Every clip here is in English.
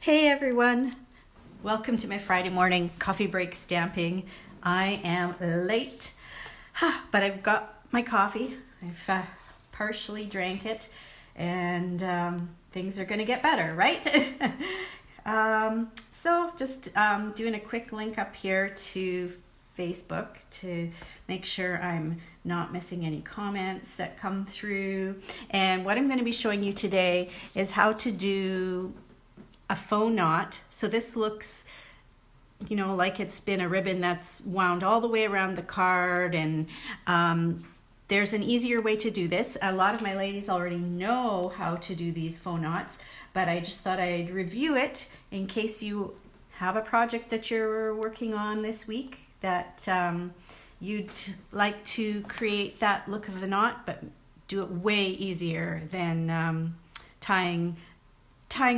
Hey everyone, welcome to my Friday morning coffee break stamping. I am late, but I've got my coffee. I've partially drank it, and things are going to get better, right? So just doing a quick link up here to Facebook to make sure I'm not missing any comments that come through. And what I'm going to be showing you today is how to do a faux knot. So this looks, like it's been a ribbon that's wound all the way around the card, and there's an easier way to do this. A lot of my ladies already know how to do these faux knots, but I just thought I'd review it in case you have a project that you're working on this week that you'd like to create that look of the knot, but do it way easier than tying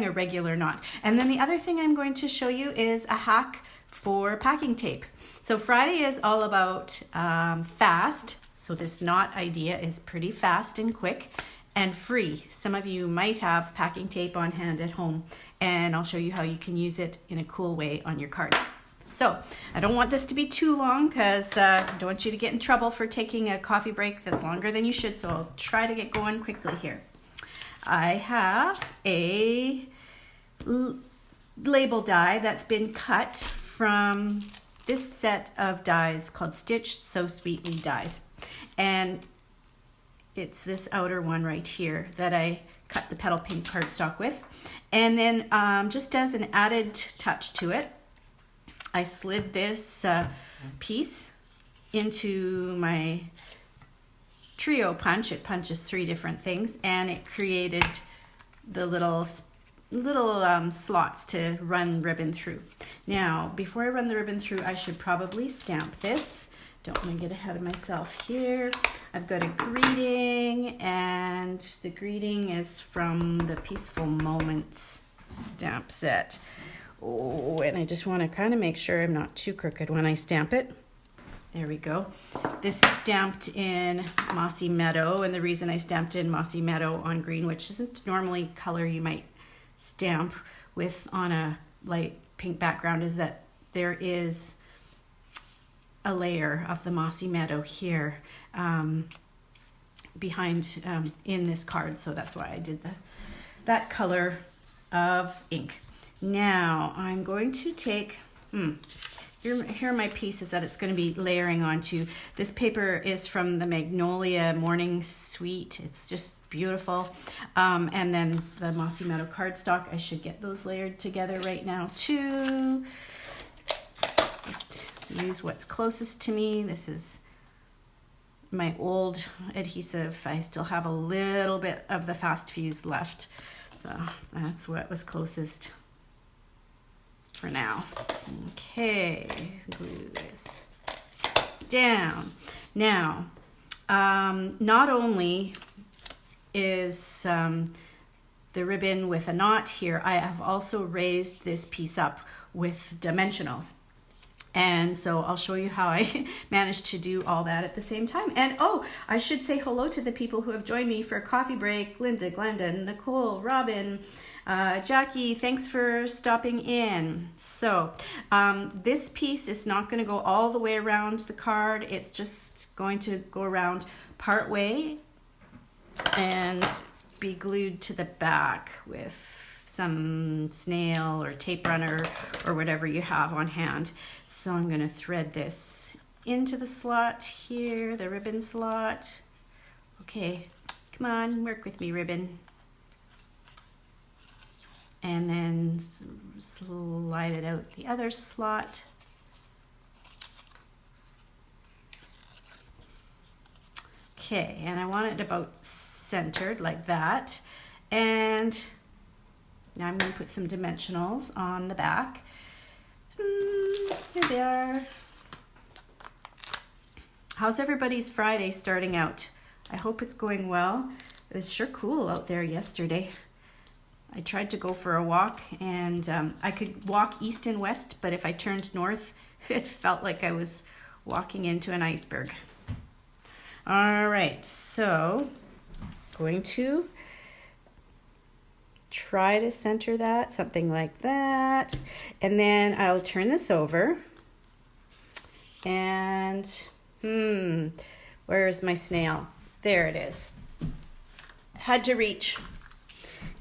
a regular knot. And then the other thing I'm going to show you is a hack for packing tape. So Friday is all about fast. So this knot idea is pretty fast and quick and free. Some of you might have packing tape on hand at home, and I'll show you how you can use it in a cool way on your cards. So I don't want this to be too long because I don't want you to get in trouble for taking a coffee break that's longer than you should. So I'll try to get going quickly here. I have a label die that's been cut from this set of dies called Stitched So Sweetly dies. And it's this outer one right here that I cut the petal pink cardstock with. And then just as an added touch to it, I slid this piece into my trio punch. It punches 3 different things, and it created the little slots to run ribbon through. Now, before I run the ribbon through, I should probably stamp this. Don't want to get ahead of myself here. I've got a greeting, and the greeting is from the Peaceful Moments stamp set. Oh, and I just want to kind of make sure I'm not too crooked when I stamp it. There we go. This is stamped in Mossy Meadow, and the reason I stamped in Mossy Meadow on green, which isn't normally color you might stamp with on a light pink background, is that there is a layer of the Mossy Meadow here behind in this card, so that's why I did that color of ink. Now I'm going to take here are my pieces that it's going to be layering onto. This paper is from the Magnolia Morning Suite. It's just beautiful. And then the Mossy Meadow cardstock, I should get those layered together right now too. Just use what's closest to me. This is my old adhesive. I still have a little bit of the Fast Fuse left. So that's what was closest for now. Okay, glue this down. Now, not only is the ribbon with a knot here, I have also raised this piece up with dimensionals. And so I'll show you how I managed to do all that at the same time. And oh, I should say hello to the people who have joined me for a coffee break. Linda, Glenda, Nicole, Robin, Jackie, thanks for stopping in. So this piece is not going to go all the way around the card. It's just going to go around part way and be glued to the back with some snail or tape runner or whatever you have on hand. So I'm going to thread this into the slot here, the ribbon slot. Okay, come on, work with me, ribbon. And then slide it out the other slot. Okay, and I want it about centered like that. And now I'm going to put some dimensionals on the back. Here they are. How's everybody's Friday starting out? I hope it's going well. It was sure cool out there yesterday. I tried to go for a walk, and I could walk east and west, but if I turned north, it felt like I was walking into an iceberg. All right, so going to try to center that, something like that. And then I'll turn this over. And, where's my snail? There it is. Had to reach.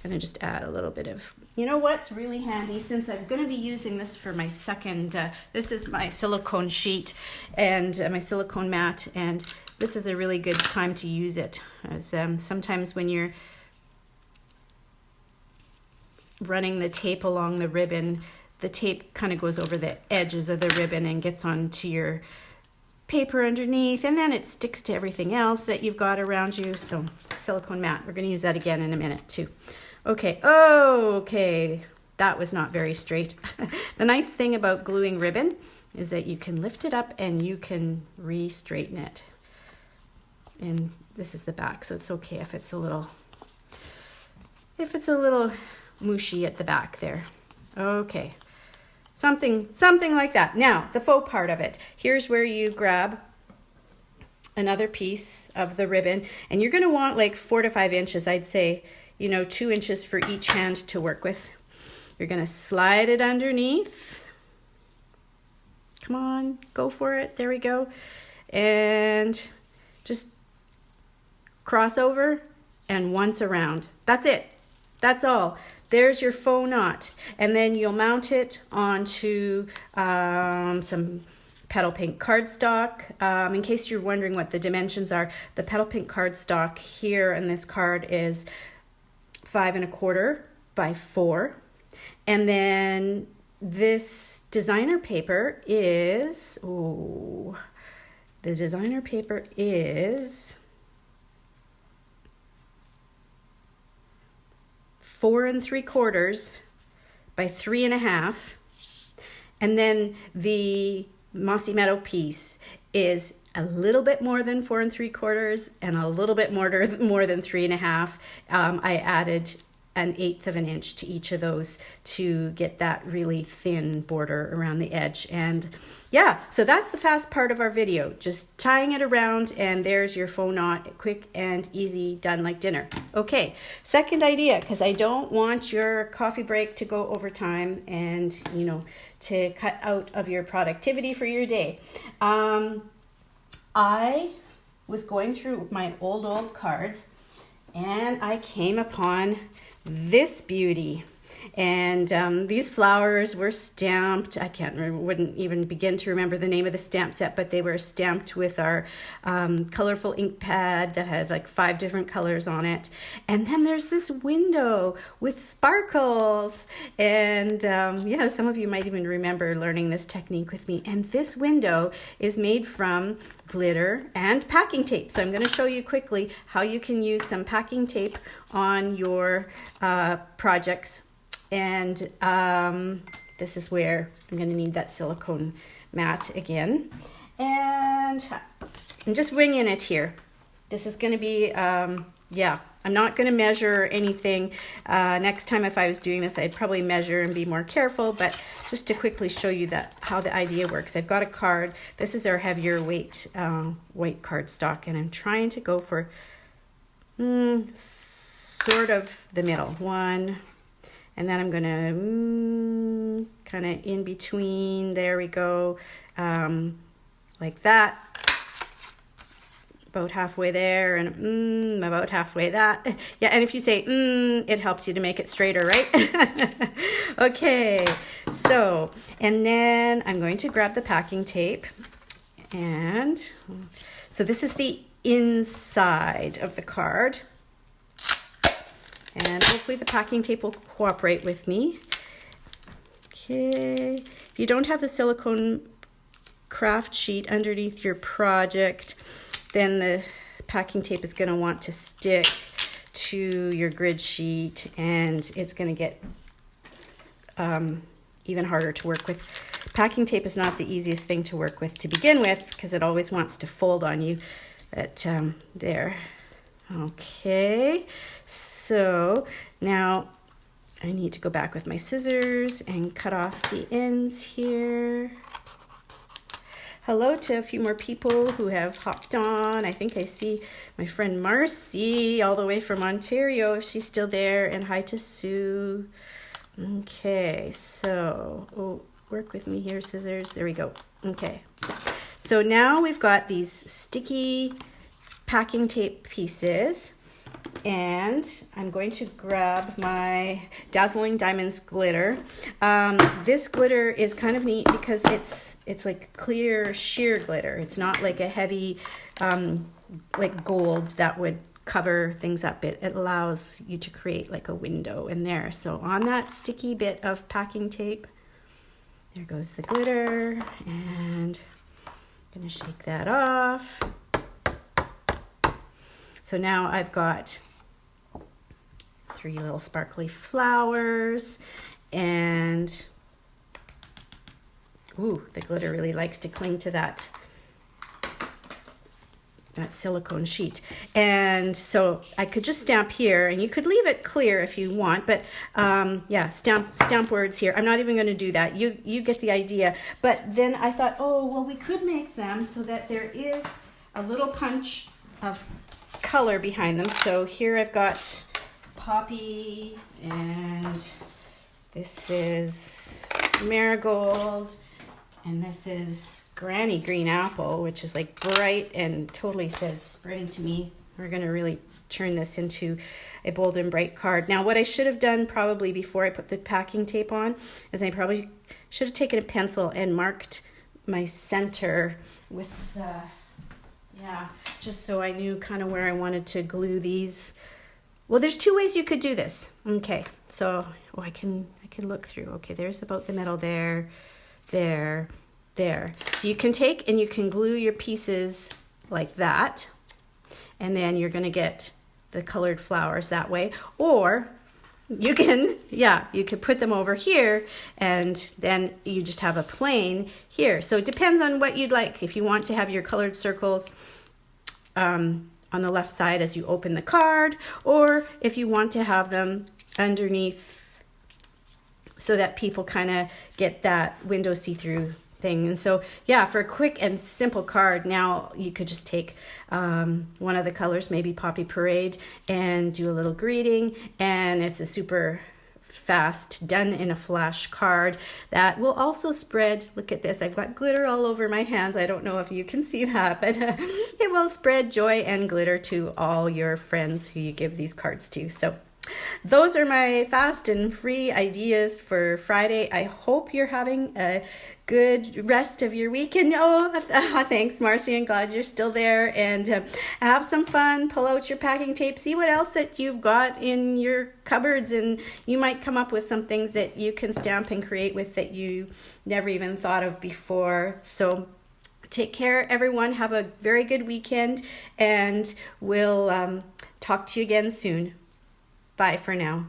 I'm going to just add a little bit of, you know what's really handy, since I'm going to be using this for my second, this is my silicone sheet and my silicone mat, and this is a really good time to use it. As sometimes when you're running the tape along the ribbon, the tape kind of goes over the edges of the ribbon and gets onto your paper underneath, and then it sticks to everything else that you've got around you. So silicone mat, we're going to use that again in a minute too. Okay, that was not very straight. The nice thing about gluing ribbon is that you can lift it up and you can re-straighten it. And this is the back, so it's okay if it's a little mushy at the back there. Okay, something like that. Now, the faux part of it. Here's where you grab another piece of the ribbon, and you're going to want like 4 to 5 inches, I'd say, 2 inches for each hand to work with. You're going to slide it underneath. Come on, go for it. There we go. And just cross over and once around. That's it. That's all. There's your faux knot. And then you'll mount it onto some petal pink cardstock. In case you're wondering what the dimensions are, the petal pink cardstock here in this card is 5 1/4 by 4. And then this designer paper is, the designer paper is 4 3/4 by 3 1/2. And then the Mossy Meadow piece is a little bit more than 4 3/4 and a little bit more than 3 1/2. I added 1/8 of an inch to each of those to get that really thin border around the edge. And yeah, so that's the fast part of our video, just tying it around, and there's your faux knot, quick and easy, done like dinner. Okay, second idea, because I don't want your coffee break to go over time and to cut out of your productivity for your day. I was going through my old cards, and I came upon this beauty. And these flowers were stamped. I wouldn't even begin to remember the name of the stamp set, but they were stamped with our colorful ink pad that has like 5 different colors on it. And then there's this window with sparkles. And some of you might even remember learning this technique with me. And this window is made from glitter and packing tape. So I'm going to show you quickly how you can use some packing tape on your projects. And this is where I'm going to need that silicone mat again. And I'm just winging it here. This is going to be, I'm not going to measure anything. Next time if I was doing this, I'd probably measure and be more careful. But just to quickly show you how the idea works. I've got a card. This is our heavier weight white cardstock. And I'm trying to go for sort of the middle one. And then I'm going to kind of in between, there we go, like that, about halfway there, and about halfway that. Yeah, and if you say it helps you to make it straighter, right? Okay, so, and then I'm going to grab the packing tape, and so this is the inside of the card. And hopefully the packing tape will cooperate with me. Okay. If you don't have the silicone craft sheet underneath your project, then the packing tape is going to want to stick to your grid sheet, and it's going to get even harder to work with. Packing tape is not the easiest thing to work with to begin with, because it always wants to fold on you. But there. Okay, so now I need to go back with my scissors and cut off the ends here. hello to a few more people who have hopped on. I think I see my friend Marcy all the way from Ontario, if she's still there, and hi to Sue. Okay, so work with me here, scissors. There we go. Okay, so now we've got these sticky packing tape pieces, and I'm going to grab my Dazzling Diamonds glitter. This glitter is kind of neat because it's like clear sheer glitter. It's not like a heavy like gold that would cover things up. It allows you to create like a window in there. So on that sticky bit of packing tape, there goes the glitter, and I'm gonna shake that off. So now I've got 3 little sparkly flowers, and ooh, the glitter really likes to cling to that silicone sheet. And so I could just stamp here, and you could leave it clear if you want, but yeah, stamp words here. I'm not even going to do that. You get the idea. But then I thought, oh, well, we could make them so that there is a little punch of color behind them. So here I've got poppy, and this is marigold, and this is granny green apple, which is like bright and totally says spreading to me. We're going to really turn this into a bold and bright card. Now, what I should have done probably before I put the packing tape on is I probably should have taken a pencil and marked my center with just so I knew kind of where I wanted to glue these. Well, there's 2 ways you could do this. Okay, so I can look through. Okay, there's about the middle there. So you can take and you can glue your pieces like that, and then you're going to get the colored flowers that way. Or you can put them over here, and then you just have a plain here. So it depends on what you'd like. If you want to have your colored circles on the left side as you open the card, or if you want to have them underneath so that people kind of get that window see-through thing. And so yeah, for a quick and simple card, now you could just take one of the colors, maybe Poppy Parade, and do a little greeting, and it's a super fast, done in a flash card that will also spread. Look at this, I've got glitter all over my hands. I don't know if you can see that, but it will spread joy and glitter to all your friends who you give these cards to. So those are my fast and free ideas for Friday. I hope you're having a good rest of your weekend. Thanks, Marcy. I'm glad you're still there. And have some fun. Pull out your packing tape. See what else that you've got in your cupboards. And you might come up with some things that you can stamp and create with that you never even thought of before. So take care, everyone. Have a very good weekend. And we'll talk to you again soon. Bye for now.